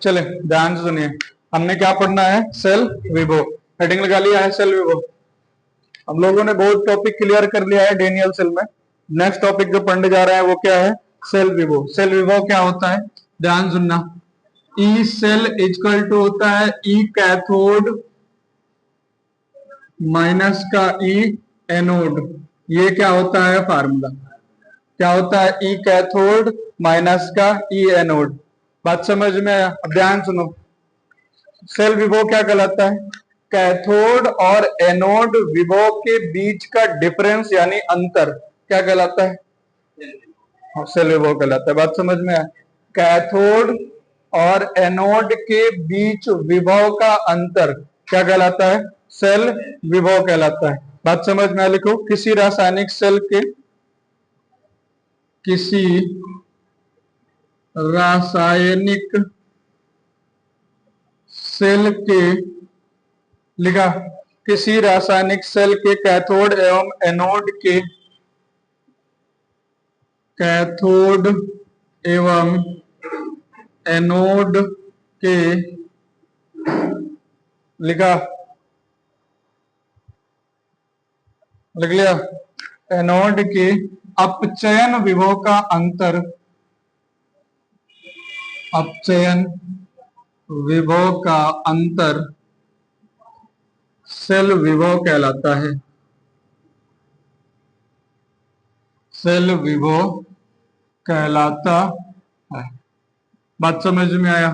चले ध्यान से सुनिए, हमने क्या पढ़ना है, सेल विभो। हेडिंग लगा लिया है सेल विभो। हम लोगों ने बहुत टॉपिक क्लियर कर लिया है डेनियल सेल में। नेक्स्ट टॉपिक जो पढ़ने जा रहे हैं वो क्या है, सेल विभो। सेल विभो क्या होता है, ध्यान सुनना। ई सेल इजकल टू होता है ई कैथोड माइनस का ई एनोड। ये क्या होता है फार्मूला, क्या होता है, ई कैथोड माइनस का ई एनोड। बात समझ में आया? अब ध्यान सुनो, सेल विभो क्या कहलाता है, कैथोड और एनोड विभो के बीच का डिफरेंस यानी अंतर क्या कहलाता है, सेल विभो कहलाता है। बात समझ में आया? कैथोड और एनोड के बीच विभव का अंतर क्या कहलाता है, सेल विभव कहलाता है। बात समझ में आया? लिखो, किसी रासायनिक सेल के, किसी रासायनिक सेल के, लिखा, किसी रासायनिक सेल के कैथोड एवं एनोड के, कैथोड एवं एनोड के, लिखा, लिख लिया, एनोड के अपचयन विभव का अंतर, अपचयन विभव का अंतर सेल विभव कहलाता है, सेल विभव कहलाता है। बात समझ में आया?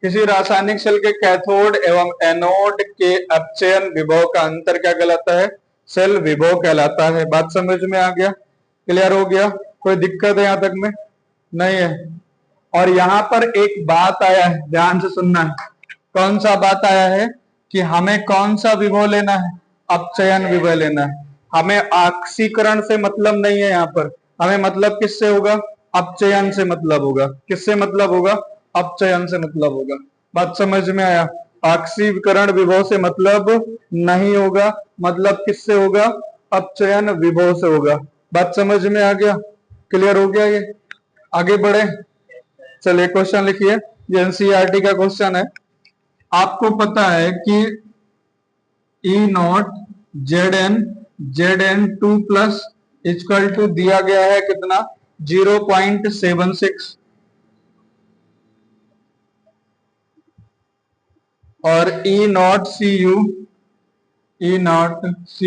किसी रासायनिक सेल के कैथोड एवं एनोड के अपचयन विभव का अंतर क्या कहलाता है, सेल विभव कहलाता है। बात समझ में आ गया, क्लियर हो गया? कोई दिक्कत है यहां तक में? नहीं है। और यहां पर एक बात आया है, ध्यान से सुनना है। कौन सा बात आया है कि हमें कौन सा विभव लेना है, अपचयन विभव लेना है। हमें ऑक्सीकरण से मतलब नहीं है, यहाँ पर हमें मतलब किससे होगा, अपचयन से मतलब होगा। किससे मतलब होगा, अपचयन से मतलब होगा। बात समझ में आया? ऑक्सीकरण विभव से मतलब नहीं होगा, मतलब किससे होगा, अपचयन विभव से होगा। बात समझ में आ गया, क्लियर हो गया? ये आगे बढ़े, चलिए क्वेश्चन लिखिए। ये एनसीईआरटी का क्वेश्चन है। आपको पता है कि E naught Z N two plus equal to दिया गया है कितना, 0.76, और E naught C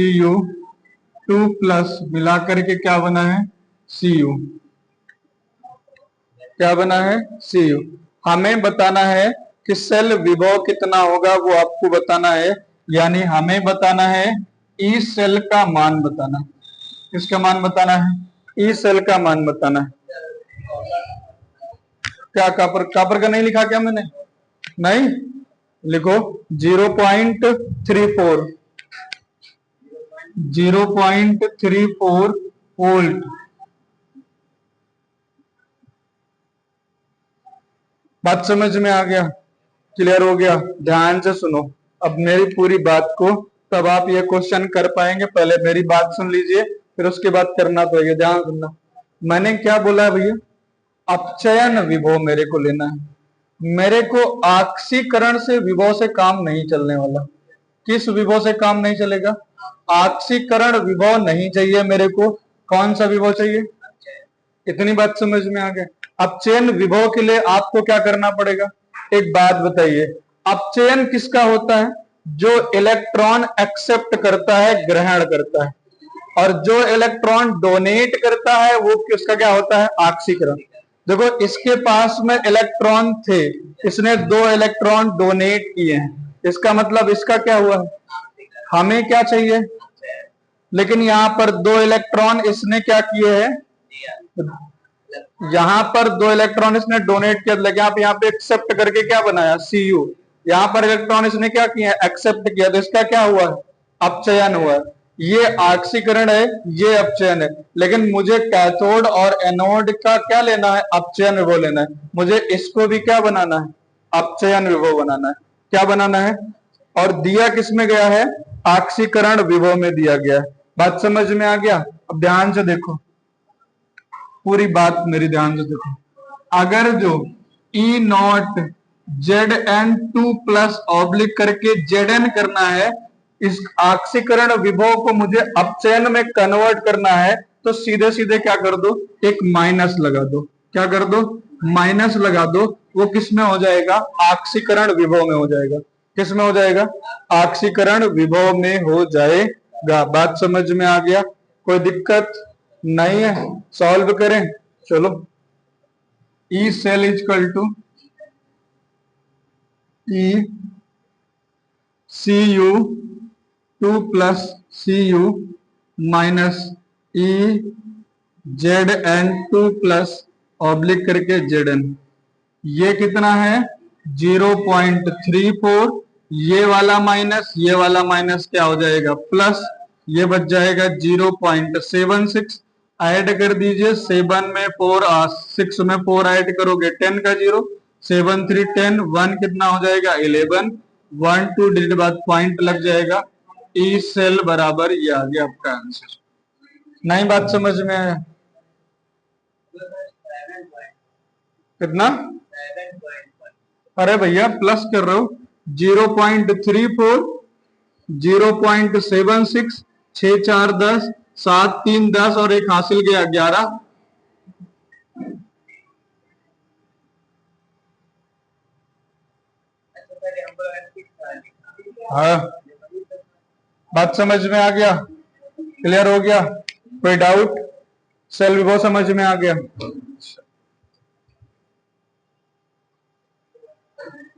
U two plus मिलाकर के क्या बना है, सी यू। क्या बना है, सी यू। हमें बताना है कि सेल विभव कितना होगा, वो आपको बताना है। यानी हमें बताना है ई सेल का मान बताना है। किसका मान बताना है, ई सेल का मान बताना है। क्या कापर, कापर का नहीं लिखा क्या मैंने, नहीं लिखो, 0.34, 0.34 वोल्ट। बात समझ में आ गया, क्लियर हो गया? ध्यान से सुनो अब मेरी पूरी बात को, तब आप ये क्वेश्चन कर पाएंगे। पहले मेरी बात सुन लीजिए, फिर उसके बाद करना पड़ेगा। ध्यान सुनना, मैंने क्या बोला है भैया, अपचयन विभव मेरे को लेना है। मेरे को ऑक्सीकरण से विभव से काम नहीं चलने वाला। किस विभव से काम नहीं चलेगा, ऑक्सीकरण विभव नहीं चाहिए मेरे को। कौन सा विभव चाहिए, इतनी बात समझ में आ गया? अपचयन विभव के लिए आपको क्या करना पड़ेगा, एक बात बताइए, अपचयन किसका होता है, जो इलेक्ट्रॉन एक्सेप्ट करता है, ग्रहण करता है, और जो इलेक्ट्रॉन डोनेट करता है वो किसका क्या होता है, ऑक्सीकरण। देखो इसके पास में इलेक्ट्रॉन थे, इसने 2 इलेक्ट्रॉन डोनेट किए हैं, इसका मतलब इसका क्या हुआ है, हमें क्या चाहिए, लेकिन यहां पर 2 इलेक्ट्रॉन इसने क्या किए हैं, यहां पर 2 इलेक्ट्रॉन इसने डोनेट किया, लेकिन आप यहाँ पे एक्सेप्ट करके क्या बनाया, Cu। यहाँ पर इलेक्ट्रॉन इसने क्या किया, एक्सेप्ट किया, तो इसका क्या हुआ, अपचयन हुआ। ये ऑक्सीकरण है, ये अपचयन है। लेकिन मुझे कैथोड और एनोड का क्या लेना है, अपचयन विभव लेना है। मुझे इसको भी क्या बनाना है, अपचयन विभव बनाना है। क्या बनाना है, और दिया किसमें गया है, ऑक्सीकरण विभव में दिया गया है। बात समझ में आ गया? अब ध्यान से देखो, पूरी बात मेरी ध्यान से देखो। अगर जो ई नॉट Zn2 प्लस ऑब्लिक करके Zn करना है। इस आक्सीकरण विभव को मुझे अपचयन में कन्वर्ट करना है, तो सीधे सीधे क्या कर दो, एक माइनस लगा दो। क्या कर दो, माइनस लगा दो। वो किस में हो जाएगा, आक्सीकरण विभव में हो जाएगा। किस में हो जाएगा, आक्सीकरण विभव में हो जाएगा। बात समझ में आ गया, कोई दिक्कत नहीं है, सॉल्व करें। चलो, E cell equal to E C U 2 plus C U minus E Zn2 plus oblique करके Zn। ये कितना है 0.34। ये वाला माइनस क्या हो जाएगा प्लस, ये बच जाएगा 0.76। ऐड कर दीजिए, 7 में 4 6 में 4 ऐड करोगे 10 का 0, 7 3 10, 1 कितना हो जाएगा 11, 1 2 डिजिट बाद पॉइंट लग जाएगा। ई सेल बराबर, ये आ गया आपका आंसर। नहीं बात समझ में आया, कितना, अरे भैया प्लस कर रहे हो, 0.34, 0.76, 6 4 10, 7 3 10 और एक हासिल गया 11। हाँ, बात समझ में आ गया, क्लियर हो गया, कोई डाउट, सेल विभव समझ में आ गया।